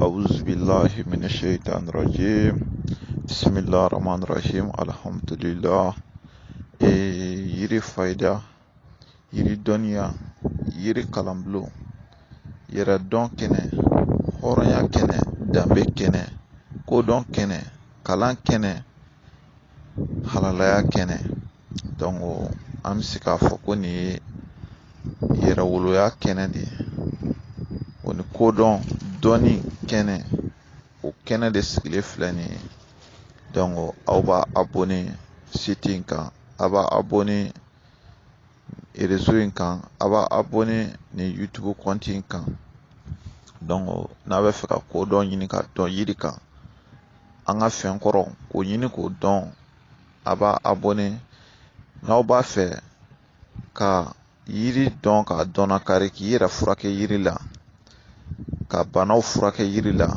أعوذ بالله من الشيطان الرجيم بسم الله الرحمن الرحيم الحمد لله yiri fayda yiri dɔnniya yiri kalanbulon yɛrɛ dɔn kɛnɛ hɔrɔnya kɛnɛ danbe kɛnɛ kodɔn kɛnɛ kalan kɛnɛ halalaya kɛnɛ donc an bɛ se k'a fɔ ko nin ye yɛrɛwoloya kɛnɛ de ye o ni kodɔn dɔnni kɛnɛ o kɛnɛ de sigilen filɛ nin ye donc aw b'a abonné site in kan a b'a abonné réseau in kan a b'a abonné ni YouTube compte in kan donc n'a bɛ fɛ ka kodɔn ɲini ka dɔn yiri kan an ka fɛn kɔrɔ k'o ɲini k'o dɔn a b'a abonné n'aw b'a fɛ ka yiri dɔn ka dɔnnakari k'i yɛrɛ furakɛ yiri la ka banaw furakɛ yiri la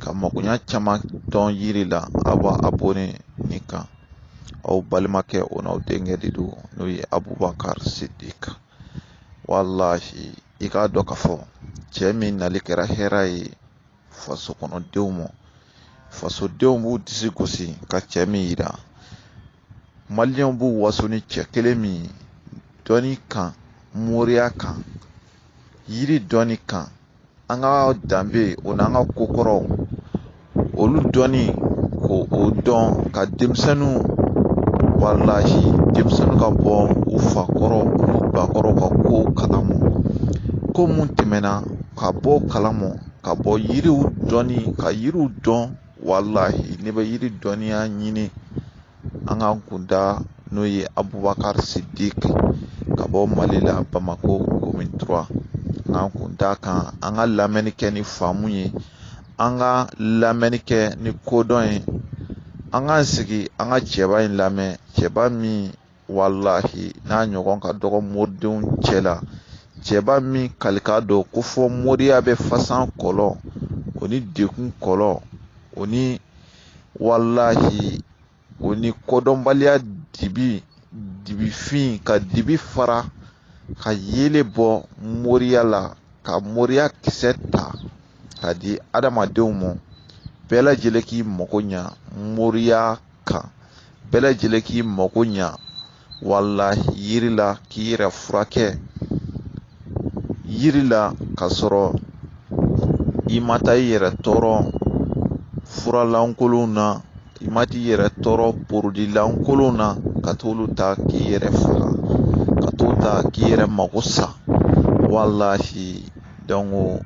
ka magoɲa caman dɔn yiri la a b'a abonné nin kan aw balimakɛ o n'aw denkɛ de don n'o ye Abubakar Sidik wallahi i k'a dɔn k'a fɔ cɛ min nali kɛra hɛrɛ ye faso kɔnɔdenw ma fasodenw b'u disi gosi ka cɛ min yira maliyɛnw b'u waso ni cɛ kelen min dɔnni kan moriya kan yiri dɔnni kan an ka danbe o n'an ka kokɔrɔw olu dɔnni ko o dɔn ka denmisɛnninw wallahi denmisɛnninw ka bɔ u fakɔrɔ olu bakɔrɔ ka kow kalama ko mun tɛmɛna ka bɔ kalama ka bɔ yiriw dɔnni ka yiriw dɔn wallahi ne bɛ yiri dɔnniya ɲini an ka kunda n'o ye Abubakar Sidik ka bɔ Mali la Bamako commune 3 an kun da kan an ka lamɛnni kɛ ni faamu ye an ka lamɛnni kɛ ni kodɔn ye an ka sigi an ka cɛba in lamɛn cɛba min wallahi n'a ɲɔgɔn ka dɔgɔ moridenw cɛ la cɛba min kalika dɔn ko fɔ moriya bɛ fasan kɔlɔ o ni dekun kɔlɔ o ni wallahi o ni kodɔnbaliya dibifin ka dibi fara ka yele bɔ moriya la ka moriya kisɛ ta ka di adamadenw ma bɛɛ lajɛlen k'i mago ɲa moriya kan bɛɛ lajɛlen k'i mago ɲa wallahi yiri la k'i yɛrɛ furakɛ yiri la ka sɔrɔ i ma taa i yɛrɛ tɔɔrɔ furalankolonw na i ma t'i yɛrɛ tɔɔrɔ porodilankolonw na ka t'olu ta k'i yɛrɛ faga ka t'o ta k'i yɛrɛ mago sa wallahi donc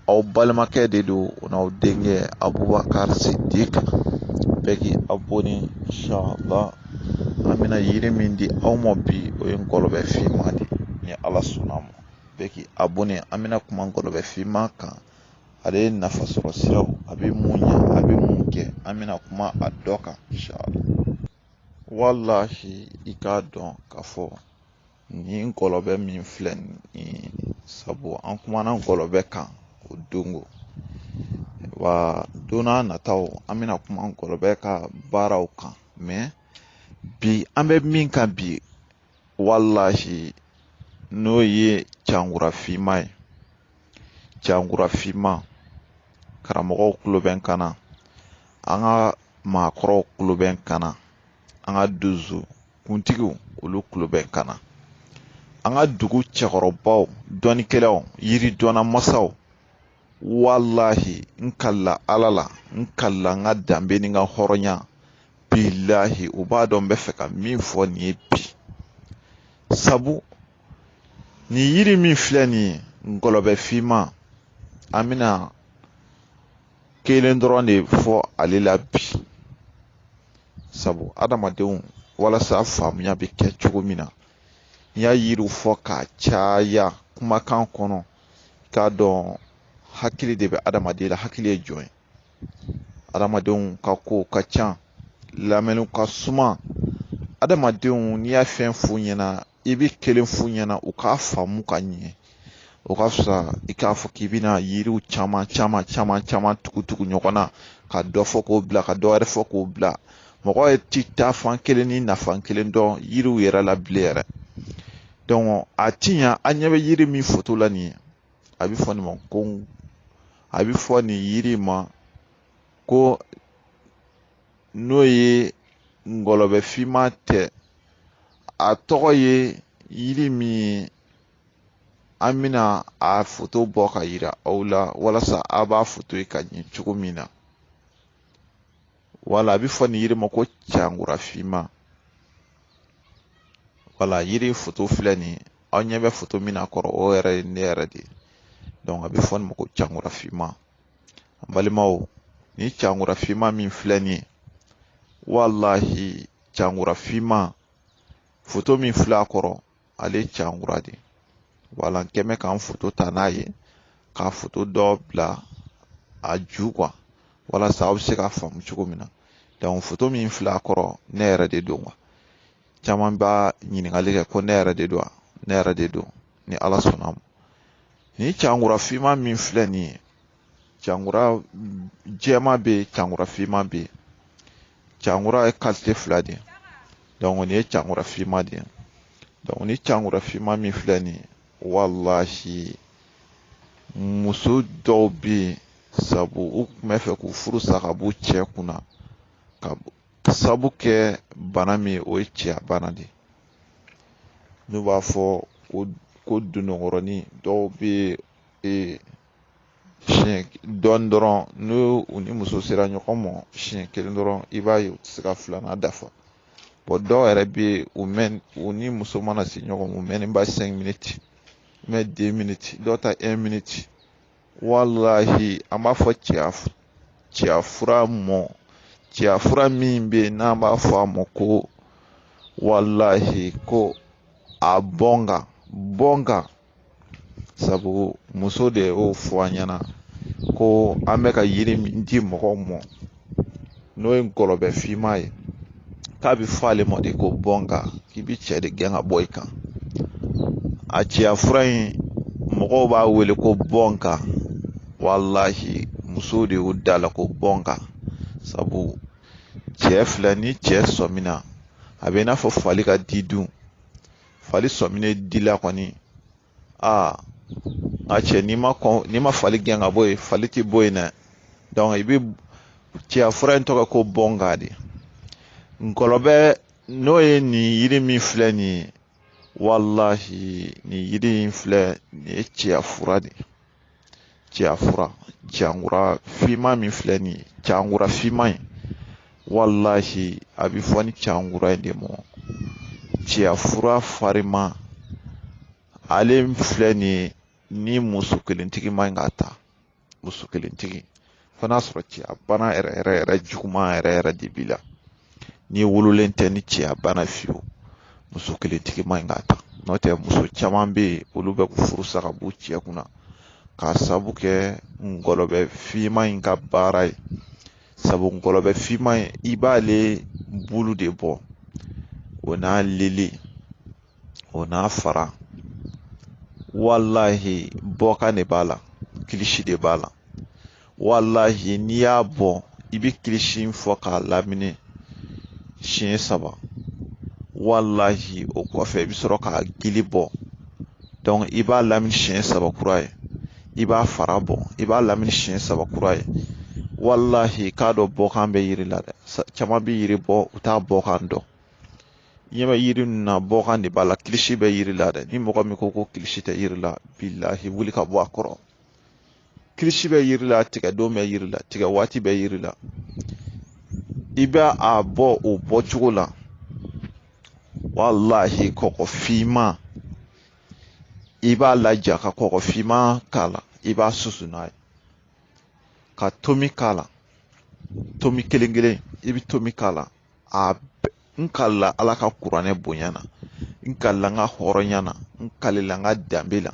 aw balimakɛ de don o n'aw denkɛ Abubakar Sidik bɛɛ k'i abonné inshallah an bɛna yiri min di aw ma bi o ye ngɔlɔbɛ finman de ni Ala sɔnna ma bɛɛ k'i abonné an bɛna kuma ngɔlɔbɛ finman kan ale ye nafasɔrɔ siraw a bɛ mun ɲa a bɛ mun kɛ an bɛna kuma a dɔ kan inshallah wallahi i k'a dɔn k'a fɔ nin ngɔlɔbɛ min filɛ nin sabu an kumana ngɔlɔbɛ kan o dongo wa don n'a nataw an bɛna kuma ngɔlɔbɛ ka baaraw kan mais bi an bɛ min kan bi wallahi n'o ye cankura finman ye cankura finman karamɔgɔw tulo bɛ n kan na an ka maakɔrɔw tulo bɛ n kan na an ka dozo kuntigiw olu tulo bɛ n kan na an ka dugu cɛkɔrɔbaw dɔnnikɛlaw yiri dɔnna masaw wallahi n kala ala la n kala n ka danbe ni n ka hɔrɔnya billahi u b'a dɔn n bɛ fɛ ka min fɔ nin ye bi sabu nin yiri min filɛ nin ye ngɔlɔbɛ finman an bɛna kelen dɔrɔn de fɔ ale la bi sabu adamadenw walasa faamuya bɛ kɛ cogo min na n y'a yiriw fɔ k'a caya kumakan kɔnɔ k'a dɔn hakili de bɛ adamaden la hakili ye jɔn ye adamadenw ka ko ka ca lamɛnniw ka suma adamadenw n'i y'a fɛn f'u ɲɛna i bɛ kelen f'u ɲɛna u k'a faamu ka ɲɛ o ka fisa i k'a fɔ k'i bɛna yiriw caman tugu ɲɔgɔn na ka dɔ fɔ k'o bila ka dɔ wɛrɛ fɔ k'o bila mɔgɔ ye ti taa fan kelen ni nafan kelen dɔn yiriw yɛrɛ la bilen yɛrɛ donc a ti ɲa an ɲɛ bɛ yiri min foto la nin ye a bɛ fɔ nin ma ko a bɛ fɔ nin yiri ma ko n'o ye ngɔlɔbɛ finman tɛ, a tɔgɔ ye yiri min ye an bɛna a foto bɔ ka yira aw la walasa a b'a foto ye ka ɲɛ cogo min na. Wala a bɛ fɔ nin yiri ma ko cankura finman. Wala yiri foto filɛ nin ye, aw ɲɛ bɛ foto min na kɔrɔ o yɛrɛ ye ne yɛrɛ de ye. Donc a bɛ fɔ nin ma ko cankura finman. An balimaw, ni cankura finman min filɛ nin ye, wallahi cankura finman foto min filɛ a kɔrɔ ale ye cankura de. Wala n kɛmɛ k'an foto ta n'a ye k'a foto dɔ bila a ju quoi, walasa aw bɛ se k'a faamu cogo min na. Donc foto min filɛ a kɔrɔ ne yɛrɛ de don. Caman b'a ɲininkali kɛ ko ne yɛrɛ de don wa? Ne yɛrɛ de don ni Ala sɔnna ma. Ni cankura finman min filɛ nin ye, cankura jɛman bɛ yen, cankura finman bɛ yen. Cankura ye qualité fila de ye. Donc nin ye cankura finman de ye. Donc ni cankura finman min filɛ nin ye, wallahi muso dɔw bɛ yen sabu u tun bɛ fɛ k'u furu sa ka b'u cɛ kunna ka sabu kɛ bana min o ye cɛya bana de. N'u b'a fɔ ko dunɔgɔrɔni dɔw bɛ siɲɛ dɔɔni dɔrɔn n'u ni muso sera ɲɔgɔn ma siɲɛ kelen dɔrɔn i b'a ye u tɛ se ka filanan dafa. Bon dɔw yɛrɛ bɛ yen u ni muso mana se ɲɔgɔn ma u mɛnnenba 5 minutes, mais 2 minutes, dɔw ta 1 minute. Wallahi an b'a fɔ cɛya fura min bɛ yen n'an b'a fɔ a ma ko wallahi ko a bɔnga sabu muso de y'o fɔ an ɲɛna ko an bɛ ka yiri min di mɔgɔw ma n'o ye ngɔlɔbɛ finman ye k'a bɛ fɔ ale ma de ko bɔnga, k'i bɛ cɛ de gɛn ka bɔ i kan. A cɛya fura in mɔgɔw b'a wele ko bɔnga, wallahi muso de y'o da la ko bɔnga sabu cɛ filɛ ni cɛ sɔmina a bɛ i n'a fɔ fali ka di dun. Fali sɔminen dila kɔni nka cɛ n'i ma fali gɛn ka bɔ yen fali tɛ bɔ yen dɛ. Donc i bɛ cɛya fura in tɔgɔ ko bɔnga de. Ngɔlɔbɛ n'o ye nin yiri min filɛ nin ye, wallahi nin yiri in filɛ nin ye cɛya fura de. Cɛya fura cankura finman min filɛ nin ye, cankura finman in wallahi a bɛ fɔ ni cankura in de ma. Cɛya fura farima ale filɛ nin ye ni muso kelentigi man ɲi k'a ta. Muso kelentigi fo n'a sɔrɔ cɛya bana yɛrɛ juguman yɛrɛ de b'i la. N'i wololen tɛ ni cɛya bana fiyewu muso kelentigi man ɲi k'a ta. N'o tɛ muso caman bɛ yen olu bɛ k'u furu sa ka b'u cɛ kunna k'a sabu kɛ ngɔlɔbɛ finman in ka baara ye. Sabu ngɔlɔbɛ finman in i b'ale bulu de bɔ, o n'a lili, o n'a fara, wallahi bɔkan de b'a la, kilisi de b'a la. Wallahi n'i y'a bɔ i bɛ kilisi in fɔ k'a lamini siɲɛ 3, wallahi o kɔfɛ i bɛ sɔrɔ k'a gili bɔ. Donc i b'a lamini siɲɛ 3 kura ye, i b'a fara bɔ, i b'a lamini siɲɛ 3 kura ye. Wallahi k'a dɔn bɔkan bɛ yiri la dɛ. Caman bɛ yiri bɔ u t'a bɔkan dɔn. Ɲɛ bɛ yiri ninnu na bɔkan de b'a la, kilisi bɛ yiri la dɛ. Ni mɔgɔ min ko kilisi tɛ yiri la, billahi wuli ka bɔ a kɔrɔ. Kilisi bɛ yiri la, tigɛdon bɛ yiri la, tigɛ waati bɛ yiri la. I bɛ a bɔ o bɔcogo la. Wallahi kɔgɔ finman i b'a laja ka kɔgɔ finman k'a la, i b'a susu n'a ye. Ka tomi k'a la, tomi kelen kelen i bɛ tomi k'a la. N kalila Ala ka kuranɛ bonya na, n kalila n ka hɔrɔnya na, n kalila n ka danbe la,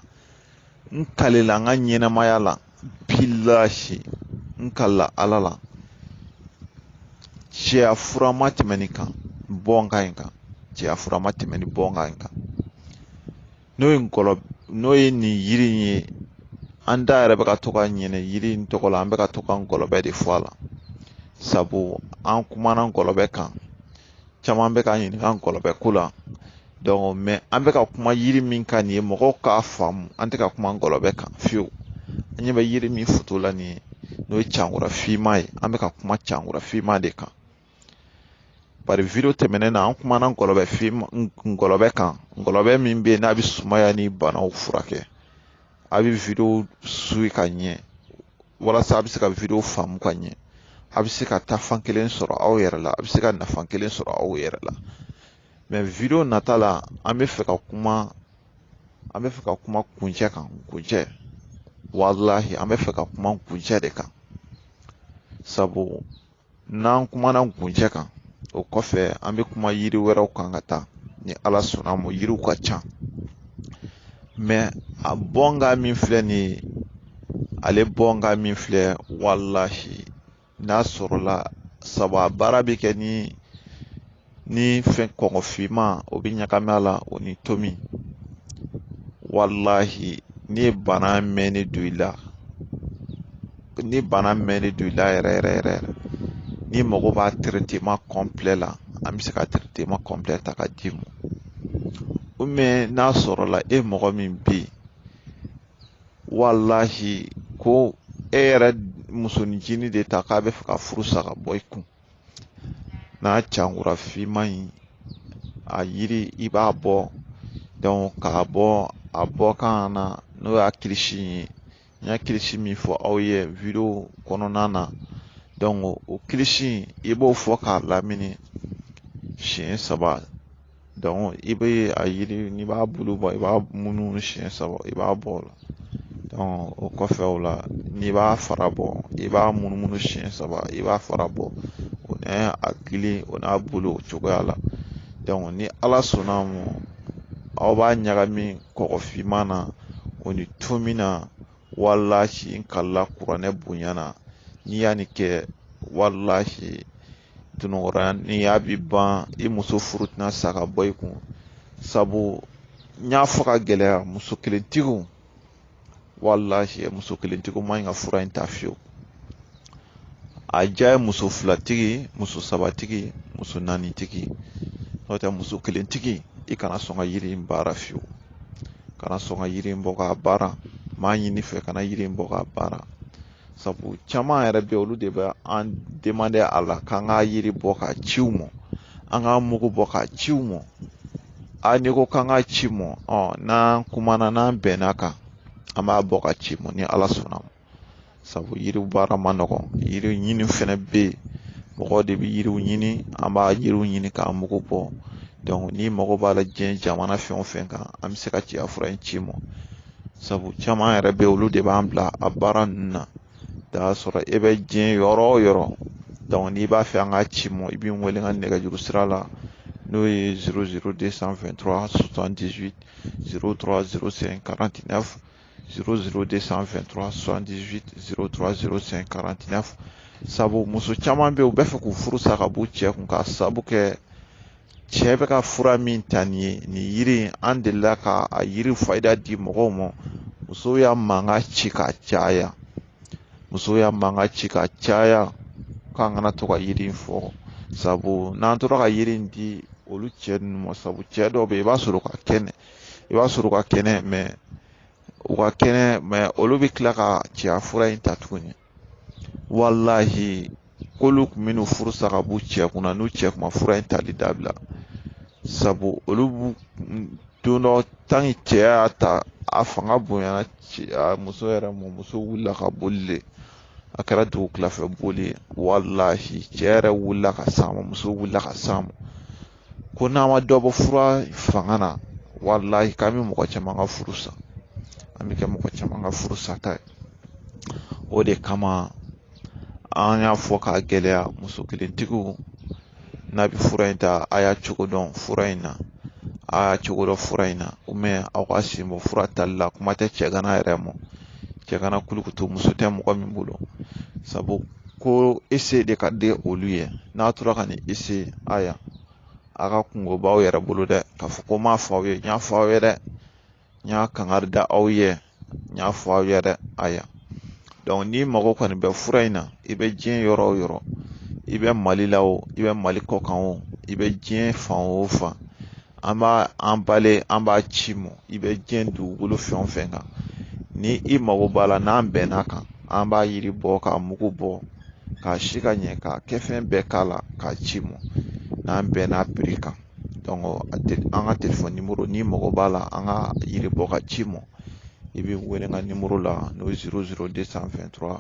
n kalila n ka ɲɛnamaya la, billahi n kalila Ala la. Cɛya fura ma tɛmɛ nin kan, bɔnkan in kan. Cɛya fura ma tɛmɛ ni bɔnkan in kan. N'o ye nin yiri in ye, an da yɛrɛ bɛ ka to ka ɲinɛ yiri in tɔgɔ la, an bɛ ka to ka ngɔlɔbɛ de fɔ a la. Sabu an kumana ngɔlɔbɛ kan, caman bɛ ka ɲininka ngɔlɔbɛ ko la. Donc mais an bɛ ka kuma yiri min kan nin ye mɔgɔw k'a faamu, an tɛ ka kuma ngɔlɔbɛ kan fiyewu. an ɲɛ bɛ yiri min foto la nin ye n'o ye cankura finma ye. An bɛ ka kuma cankura finma de kan. Bari video tɛmɛnen na an kumana ngɔlɔbɛ kan. Ngɔlɔbɛ min bɛ yen n'a bɛ sumaya ni banaw furakɛ. A bɛ video suit ka ɲɛ walasa a bɛ se ka video faamu ka ɲɛ. A bɛ se ka taa fan kelen sɔrɔ aw yɛrɛ la, a bɛ se ka nafa kelen sɔrɔ aw yɛrɛ la. Mais video nata la an bɛ fɛ ka kuma kuncɛ kan, kuncɛ. Wallahi an bɛ fɛ ka kuma kuncɛ de kan. Sabu n'an kumana kuncɛ kan, o kɔfɛ an bɛ kuma yiri wɛrɛw kan ka taa. Ni Ala sɔnna ma yiriw ka ca. Mais a bɔnga min filɛ nin ye, ale bɔnga min filɛ wallahi n'a sɔrɔla sabu a baara bɛ kɛ ni fɛn kɔgɔfinma o bɛ ɲagami a la o ni tomi. Wallahi ni ye bana mɛnni don i la, yɛrɛ ni mago b'a traitement complet la, an bɛ se ka traitement complet ta ka d'i ma. Ou bien n'a sɔrɔla e mɔgɔ min bɛ yen wallahi ko e yɛrɛ musonicinin de ta k'a bɛ fɛ ka furu sa ka bɔ i kun. N'a cankura finma in a yiri i b'a bɔ, donc k'a bɔ a bɔ kan na n'o y'a kilisi ye. N y'a kilisi min fɔ aw ye video kɔnɔna na, donc o kilisi i b'o fɔ k'a lamini siɲɛ 3. Donc i bɛ a yiri n'i b'a bulu bɔ i b'a munumunu siɲɛ 3 i b'a bɔ o la. Donc o kɔfɛ o la n'i b'a fara bɔ i b'a munumunu siɲɛ 3 i b'a fara bɔ. O n'a a gili o n'a bulu o cogoya la. Donc ni Ala sɔnna ma aw b'a ɲagami kɔgɔfinma na o ni tomi na, wallahi n kalila kuranɛ bonya na n'i y'a ni kɛ wallahi tunɔgɔra ni y'a bi ban i muso furu tɛna sa ka bɔ i kun. Sabu n y'a fɔ ka gɛlɛya muso kelentigiw, wallahi muso kelentigiw man ɲi ka fura in ta fiyewu. A diya ye muso filatigi, muso sabatigi, muso naanitigi. N'o tɛ muso kelentigi i kana sɔn ka yiri in baara fiyewu. Kana sɔn ka yiri in bɔ k'a baara. M'a ɲini fɛ kana yiri in bɔ k'a baara. Sabu caman yɛrɛ bɛ olu de bɛ an demander a la k'an ka yiri bɔ k'a ci u ma. An ka mugu bɔ k'a ci u ma. N'i ko k'an ka ci ma, n'an kumana n'an bɛnna kan an b'a bɔ ka ci ma ni Ala sɔnna ma. Sabu yiriw baara ma nɔgɔn. Yiri ɲini fɛnɛ bɛ yen. Mɔgɔw de bɛ yiriw ɲini, an b'a yiriw ɲini k'a mugu bɔ. Donc ni mago b'a la diɲɛ jamana fɛn o fɛn kan an bɛ se ka ciya fura in ci ma. Sabu caman yɛrɛ bɛ olu de b'an bila a baara ninnu na. N'a sɔrɔ e bɛ diɲɛ yɔrɔ o yɔrɔ, donc n'i b'a fɛ an ka ci ma i b'i wele n ka nɛgɛjuru sira la n'o ye 00223 78 03 05 49 00223 78 03 05 49. Sabu muso caman bɛ yen u bɛ fɛ k'u furu sa ka b'u cɛ kun k'a sabu kɛ cɛ bɛ ka fura min ta nin ye nin yiri in an delila ka a yiri fayida di mɔgɔw ma. Musow y'a mankan ci ka caya. K'an kana to ka yiri in fɔ. Sabu n'an tora ka yiri in di olu cɛ ninnu ma, sabu cɛ dɔw bɛ yen i b'a sɔrɔ u ka kɛnɛ mais olu bɛ tila ka cɛya fura in ta tuguni. Wallahi k'olu tun bɛ n'u furu sa ka b'u cɛ kunna n'u cɛ kun ma fura in tali dabila. Sabu olu don dɔ tanki cɛ y'a ta a fanga bonyana muso yɛrɛ ma, muso wulila ka boli de. A kɛra dugu tilafɛ boli, wallahi cɛ yɛrɛ wulila ka s'a ma, muso wulila ka s'a ma. Ko n'an ma dɔ bɔ fura fanga na, wallahi k'an bɛ mɔgɔ caman ka furu sa. An bɛ kɛ mɔgɔ caman ka furu sata ye. O de kama an y'a fɔ k'a gɛlɛya muso kelentigiw n'a bɛ fura in ta a y'a cogo dɔn fura in na. Ou bien aw ka sen bɔ fura tali la kuma tɛ cɛ gana yɛrɛ ma. Cɛ gana kulukutu muso tɛ mɔgɔ min bolo. Sabu ko essayer de ka di olu ye. N'a tora ka nin essayer aya a ka kungo b'aw yɛrɛ bolo dɛ. K'a fɔ ko n m'a fɔ aw ye, n y'a fɔ aw ye dɛ. N y'a kangari da aw ye, n y'a fɔ aw ye dɛ. Aya. Donc ni mago kɔni bɛ fura in na, i bɛ diɲɛ yɔrɔ o yɔrɔ, i bɛ Mali la o, i bɛ Mali kɔkan o, i bɛ diɲɛ fan o fan, an b'a ci mɔ, i bɛ diɲɛ dugukolo fɛn o fɛn kan, ni i mago b'a la n'an bɛn'a kan an b'a yiri bɔ k'a mugu bɔ k'a si ka ɲɛ k'a kɛ fɛn bɛɛ k'a la k'a ci mɔ n'an bɛn'a piri kan an ka telefɔni nimoro ni mago b'a la an ka yiri bɔ ka ci mɔ i bɛ wele n ka nimoro la n'o ye 00223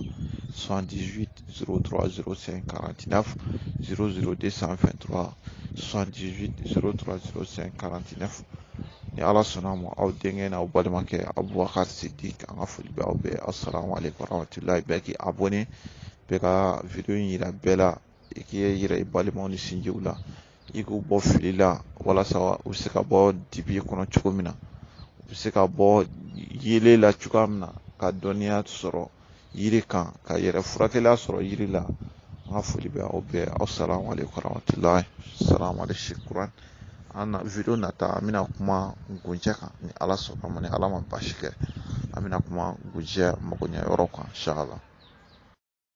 78 03 05 49 00223 78 03 05 49 ni ala sɔnna ma aw denkɛ n'aw balimakɛ Abubakar Sidik an ka foli bɛ aw bɛɛ assalamu alaikum warahmatullahi bɛɛ k'i abonné bɛɛ ka video in yira bɛɛ la i k'i yira i balimaw ni sinjiw la i k'u bɔ fili la walasa u bɛ se ka bɔ dibi kɔnɔ cogo min na u bɛ se ka bɔ yelen la cogoya min na ka dɔnniya sɔrɔ yiri kan ka yɛrɛ furakɛla sɔrɔ yiri la an ka foli bɛ aw bɛɛ assalamu alaikum warahmatullahi assalamu alaikum an na video nata an bɛna kuma ngunjɛ kan ni ala sɔnna ma ni ala ma basi kɛ an bɛna kuma ngunjɛ magoɲɛ yɔrɔ kan inshallah